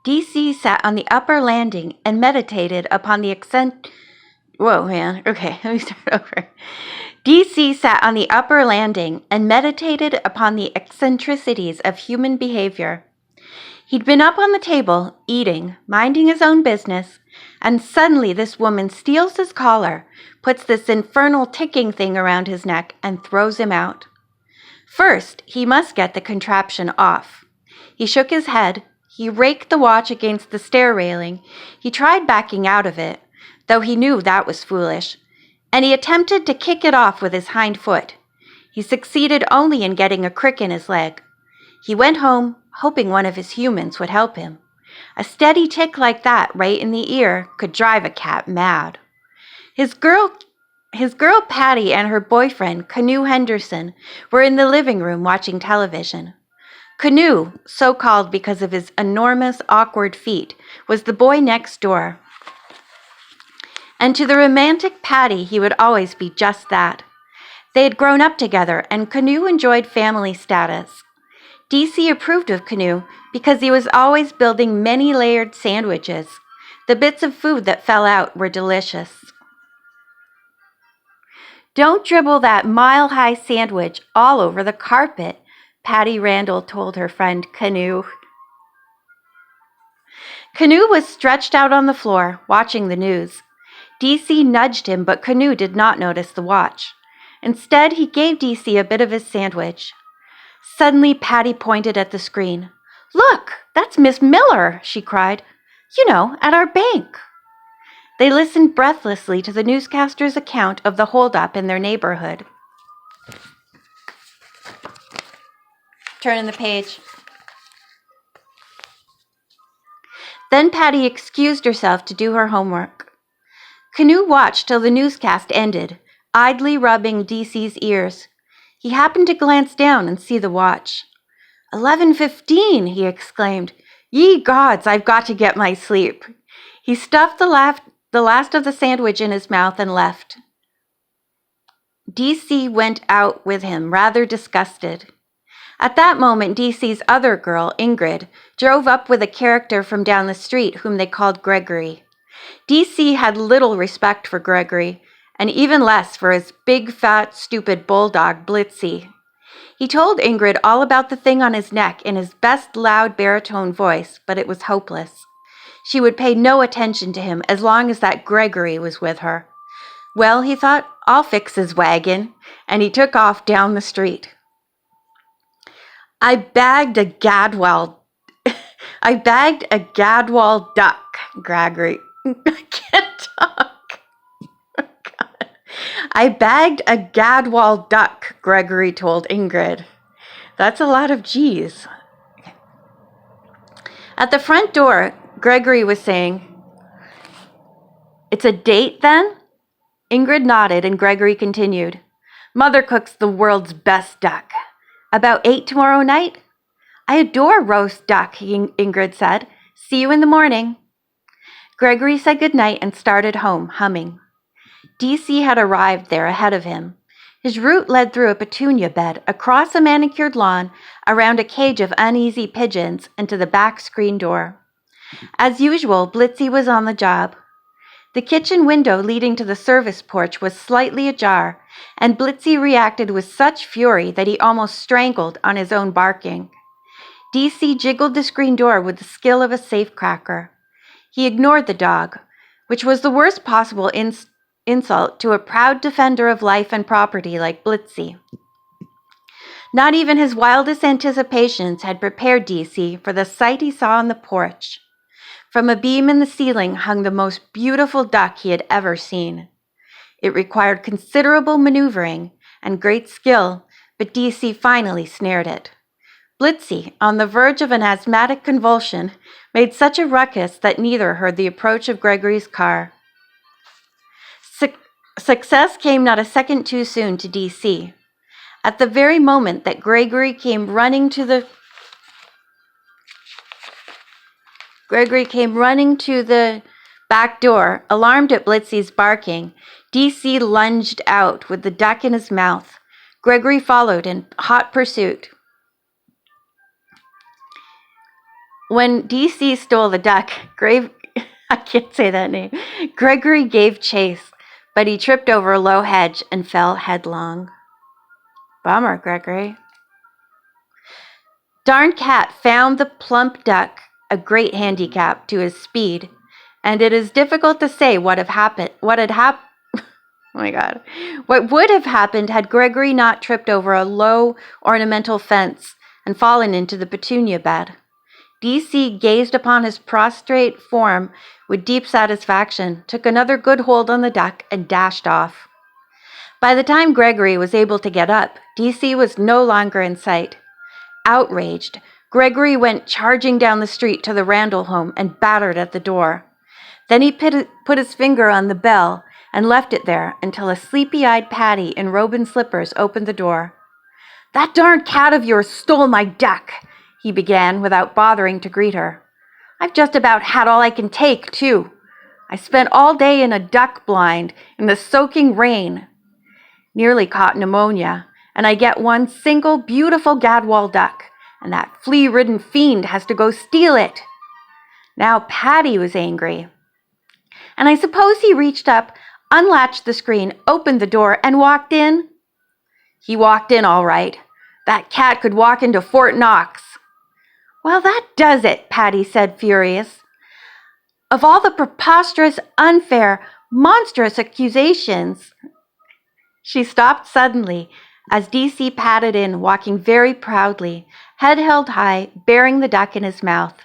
DC sat on the upper landing and meditated upon the Whoa, man. Okay, let me start over. DC sat on the upper landing and meditated upon the eccentricities of human behavior. He'd been up on the table, eating, minding his own business, and suddenly this woman steals his collar, puts this infernal ticking thing around his neck, and throws him out. First, he must get the contraption off. He shook his head. He raked the watch against the stair railing. He tried backing out of it, though he knew that was foolish, and he attempted to kick it off with his hind foot. He succeeded only in getting a crick in his leg. He went home, hoping one of his humans would help him. A steady tick like that right in the ear could drive a cat mad. His girl Patty and her boyfriend, Canoe Henderson, were in the living room watching television. Canoe, so called because of his enormous, awkward feet, was the boy next door. And to the romantic Patty, he would always be just that. They had grown up together, and Canoe enjoyed family status. DC approved of Canoe because he was always building many-layered sandwiches. The bits of food that fell out were delicious. "Don't dribble that mile-high sandwich all over the carpet," Patty Randall told her friend Canoe. Canoe was stretched out on the floor, watching the news. DC nudged him, but Canoe did not notice the watch. Instead, he gave DC a bit of his sandwich. Suddenly, Patty pointed at the screen. "Look, that's Miss Miller," she cried. "You know, at our bank." They listened breathlessly to the newscaster's account of the holdup in their neighborhood. Turn the page. Then Patty excused herself to do her homework. Canoe watched till the newscast ended, idly rubbing DC's ears. He happened to glance down and see the watch. 11:15, he exclaimed. "Ye gods, I've got to get my sleep." He stuffed the last of the sandwich in his mouth and left. DC went out with him, rather disgusted. At that moment, DC's other girl, Ingrid, drove up with a character from down the street whom they called Gregory. DC had little respect for Gregory, and even less for his big, fat, stupid bulldog, Blitzy. He told Ingrid all about the thing on his neck in his best loud baritone voice, but it was hopeless. She would pay no attention to him as long as that Gregory was with her. Well, he thought, I'll fix his wagon, and he took off down the street. I bagged a Gadwall duck, Gregory. I can't talk. Oh, God. I bagged a Gadwall duck, Gregory told Ingrid. That's a lot of G's. At the front door, Gregory was saying, "It's a date then?" Ingrid nodded and Gregory continued, "Mother cooks the world's best duck. About 8 tomorrow night?" "I adore roast duck," Ingrid said. "See you in the morning." Gregory said goodnight and started home, humming. DC had arrived there ahead of him. His route led through a petunia bed, across a manicured lawn, around a cage of uneasy pigeons, and to the back screen door. As usual, Blitzy was on the job. The kitchen window leading to the service porch was slightly ajar, and Blitzy reacted with such fury that he almost strangled on his own barking. DC jiggled the screen door with the skill of a safecracker. He ignored the dog, which was the worst possible insult to a proud defender of life and property like Blitzy. Not even his wildest anticipations had prepared DC for the sight he saw on the porch. From a beam in the ceiling hung the most beautiful duck he had ever seen. It required considerable maneuvering and great skill, but DC finally snared it. Blitzy, on the verge of an asthmatic convulsion, made such a ruckus that neither heard the approach of Gregory's car. Success came not a second too soon to DC. At the very moment that Gregory came running to the back door, alarmed at Blitzy's barking. DC lunged out with the duck in his mouth. Gregory followed in hot pursuit. When DC stole the duck, I can't say that name. Gregory gave chase, but he tripped over a low hedge and fell headlong. Bummer, Gregory. Darn Cat found the plump duck a great handicap to his speed, and it is difficult to say what would have happened had Gregory not tripped over a low ornamental fence and fallen into the petunia bed. DC gazed upon his prostrate form with deep satisfaction, took another good hold on the duck, and dashed off. By the time Gregory was able to get up, DC was no longer in sight. Outraged, Gregory went charging down the street to the Randall home and battered at the door. Then he put his finger on the bell and left it there until a sleepy-eyed Patty in robe and slippers opened the door. "That darn cat of yours stole my duck," he began without bothering to greet her. "I've just about had all I can take, too. I spent all day in a duck blind in the soaking rain. Nearly caught pneumonia, and I get one single beautiful gadwall duck, and that flea-ridden fiend has to go steal it." Now Patty was angry. "And I suppose he reached up, unlatched the screen, opened the door, and walked in?" "He walked in all right. That cat could walk into Fort Knox." "Well, that does it," Patty said, furious. "Of all the preposterous, unfair, monstrous accusations—" She stopped suddenly as DC padded in, walking very proudly, head held high, bearing the duck in his mouth.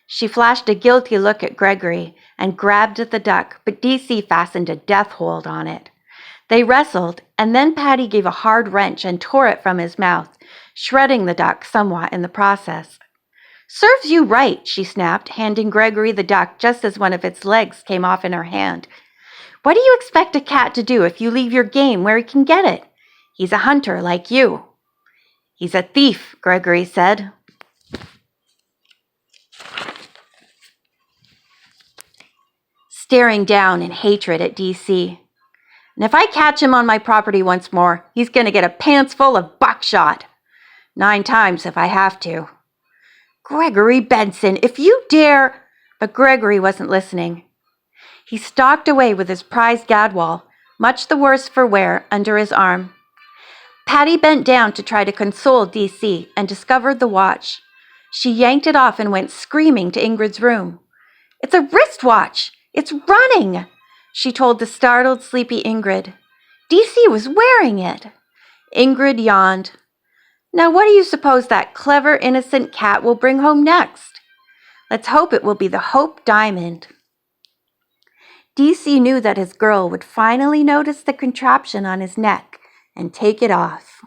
She flashed a guilty look at Gregory and grabbed at the duck, but DC fastened a death hold on it. They wrestled, and then Patty gave a hard wrench and tore it from his mouth, shredding the duck somewhat in the process. "Serves you right," she snapped, handing Gregory the duck just as one of its legs came off in her hand. "What do you expect a cat to do if you leave your game where he can get it? He's a hunter like you." "He's a thief," Gregory said. Staring down in hatred at DC. "And if I catch him on my property once more, he's going to get a pants full of buckshot. 9 times if I have to." "Gregory Benson, if you dare—" But Gregory wasn't listening. He stalked away with his prize gadwall, much the worse for wear, under his arm. Patty bent down to try to console DC and discovered the watch. She yanked it off and went screaming to Ingrid's room. "It's a wristwatch! It's running!" she told the startled, sleepy Ingrid. DC was wearing it. Ingrid yawned. "Now what do you suppose that clever, innocent cat will bring home next? Let's hope it will be the Hope Diamond." DC knew that his girl would finally notice the contraption on his neck and take it off.